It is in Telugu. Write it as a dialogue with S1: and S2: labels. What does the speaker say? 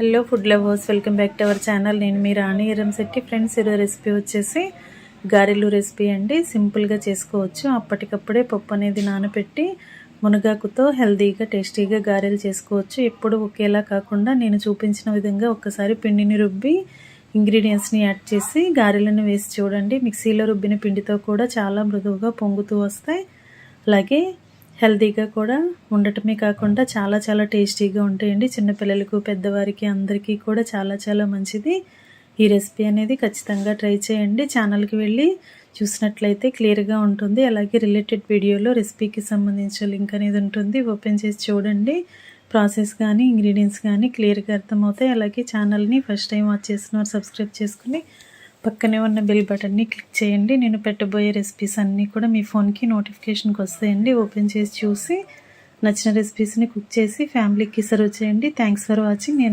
S1: Hello food lovers, welcome back to our channel. నేను మీ రాణి ఎరంశెట్టి. ఫ్రెండ్స్, ఈరోజు రెసిపీ వచ్చేసి గారెలు రెసిపీ అండి. సింపుల్గా చేసుకోవచ్చు. అప్పటికప్పుడే పప్పు అనేది నానబెట్టి మునగాకుతో హెల్తీగా టేస్టీగా గారెలు చేసుకోవచ్చు. ఎప్పుడు ఒకేలా కాకుండా నేను చూపించిన విధంగా ఒక్కసారి పిండిని రుబ్బి ఇంగ్రీడియంట్స్ని యాడ్ చేసి గారెలను వేసి చూడండి. మిక్సీలో రుబ్బిన పిండితో కూడా చాలా మృదువుగా పొంగుతూ వస్తాయి. అలాగే హెల్తీగా కూడా ఉండటమే కాకుండా చాలా టేస్టీగా ఉంటాయండి. చిన్నపిల్లలకు, పెద్దవారికి అందరికీ కూడా చాలా మంచిది. ఈ రెసిపీ అనేది ఖచ్చితంగా ట్రై చేయండి. ఛానల్కి వెళ్ళి చూసినట్లయితే క్లియర్గా ఉంటుంది. అలాగే రిలేటెడ్ వీడియోలో రెసిపీకి సంబంధించిన లింక్ అనేది ఉంటుంది. ఓపెన్ చేసి చూడండి. ప్రాసెస్ కానీ ఇంగ్రీడియంట్స్ కానీ క్లియర్గా అర్థమవుతాయి. అలాగే ఛానల్ని ఫస్ట్ టైం వాచ్ చేస్తున్నారు సబ్స్క్రైబ్ చేసుకుని పక్కనే ఉన్న బెల్ బటన్ని క్లిక్ చేయండి. నేను పెట్టబోయే రెసిపీస్ అన్నీ కూడా మీ ఫోన్కి నోటిఫికేషన్కి వస్తాయండి. ఓపెన్ చేసి చూసి నచ్చిన రెసిపీస్ని కుక్ చేసి ఫ్యామిలీకి సర్వ్ చేయండి. Thanks for watching.